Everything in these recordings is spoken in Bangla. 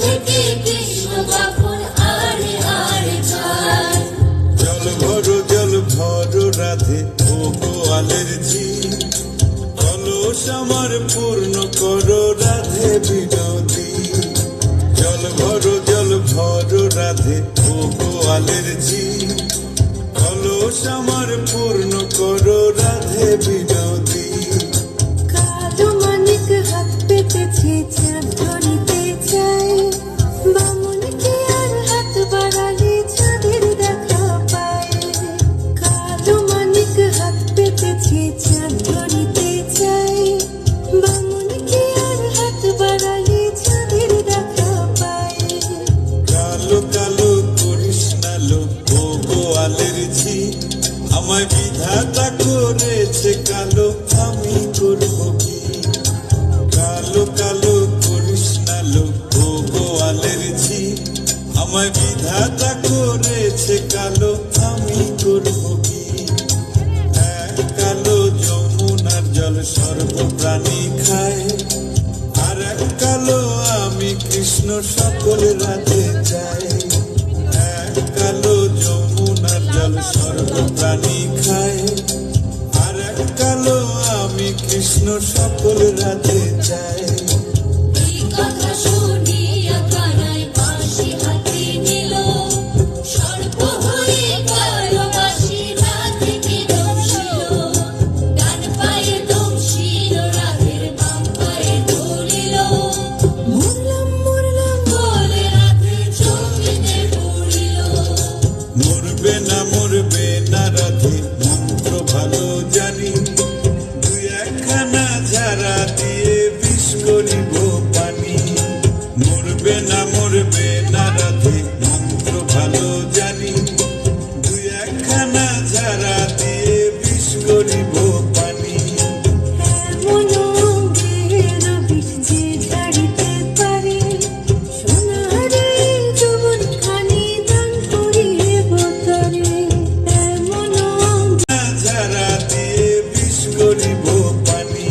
থেকে কৃষ্ণ যখন আড়ে আড়ে যায়। জল ভরো রাধে ও গোয়ালের ঝি, কলস আমার পূর্ণ করো রাধে বিনোদী। জল ভরো রাধে ও গোয়ালের ঝি, কলস আমার পূর্ণ করো রাধে বিনোদী। কালো মানিক হাত পেতেছে চাঁদ ধরিতে চায়, বামুনকে আর হাত বাড়ালে চাঁদের দেখা পায়। কালো মানিক হাত পেতেছে চাঁদ ধরিতে চায়, বামুনকে আর হাত বাড়ালে চাঁদের দেখা পায়। কালো কালো করিস না লো ও গোয়ালের ঝি, আমায় বিধাতা করেছে কালো, আমি করব কি? কালো কালো করিস না লো ও গোয়ালের ঝি, আমায় বিধাতা করেছে কালো, আমি করব কি? এক কালো যমুনার জল সর্বপ্রাণী খায়, আর এক কালো আমি কৃষ্ণ সকল রাতে যাই। এক কালো যমুনার জল সর্বপ্রাণী খায়, আর এক কালো আমি কৃষ্ণ সকল রাতে যাই। এই কথা শুনিয়া কানাই বাঁশি হাতে নিল, সর্প হয়ে কালো বাঁশি রাধেকে দংশিল। ডান পায়ে দংশিল, রাধের বাম পায়ে ধরিল। মরলাম মরলাম বলে রাধে চকিতে পড়িল। মরবে না রাধে মন্ত্র ভালো জানি, দুই একখানা ঝাড়া দিয়ে বিষ করিব পানি। মরবে না রাধে মন্ত্র ভালো জানি, দুই একখানা ঝাড়া দিয়ে বিষ করিব পানি। এমন অঙ্গের বিষ যে ঝাড়িতে পারে, সোনারে যৌবনখানি দান করিব তরে। এমন ঝাড়া দিয়ে বিষ করিব পানি।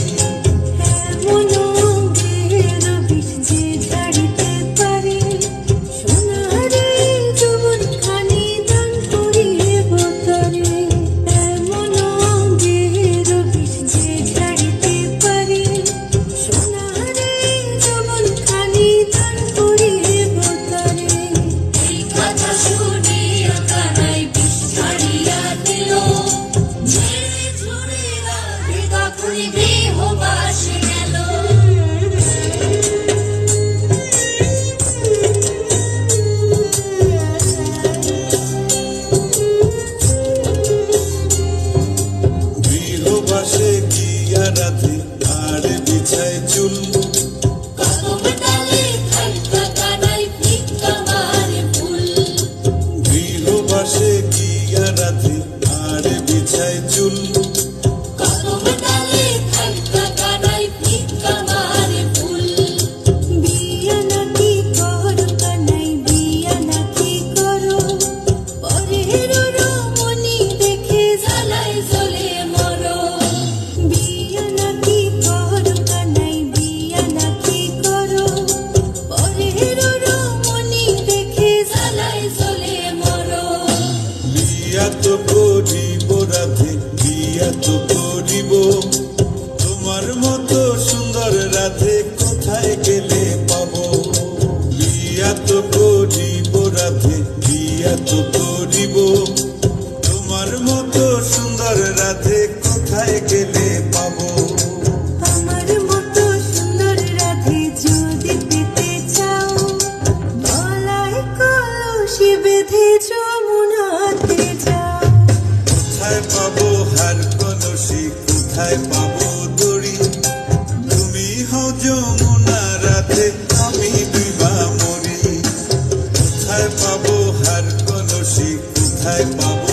এমন অঙ্গের বিষ যে ঝাড়িতে পারে, সোনারে যৌবনখানি দান করিব তরে। এমন অঙ্গের বিষ যে ঝাড়িতে পারে, সোনারে যৌবনখানি দান করিব তরে। এই কথা শুনিয়া কানাই বিষ ছাড়িয়া দিল, ঝেড়ে ঝুড়ে রাধে তখনই গৃহবাসে গেল। গৃহবাসে গিয়া রাধে আর বিছায় চুল, কদম ডালে থাইকা কানাই ফিক্কা মারে ফুল। গৃহবাসে গিয়া রাধে আর বিছায় চুল। কদম ডালে থাইকা কানাই ফিক্কা মারে ফুল। বিয়া নাকি করো কানাই, বিয়া নাকি করো, পরের রমণী দেখে জ্বালায় জ্বলে মরো। বিয়া নাকি করো কানাই, বিয়া নাকি করো, পরের রমণী দেখে জ্বালায় জ্বলে মরো। বিয়া তো করিব রাধে, বিয়া তো করিব, তোমার মতো সুন্দর রাধে কোথায় গেলে পাবো? বিয়া তো করিব রাধে, বিয়া তো করিব, তোমার মতো সুন্দর রাধে কোথায় গেলে পাবো? আমার মতো সুন্দর রাধে যদি পেতে চাও, গলায় কলসি বেঁধে যমুনাতে যাও। কোথায় পাবো হার কলসি, কোথায় পাবো দড়ি? তুমি হও যমুনা রাধে, আমি বিবা মরি। কোথায় পাবো হার কলসি, কোথায় পাবো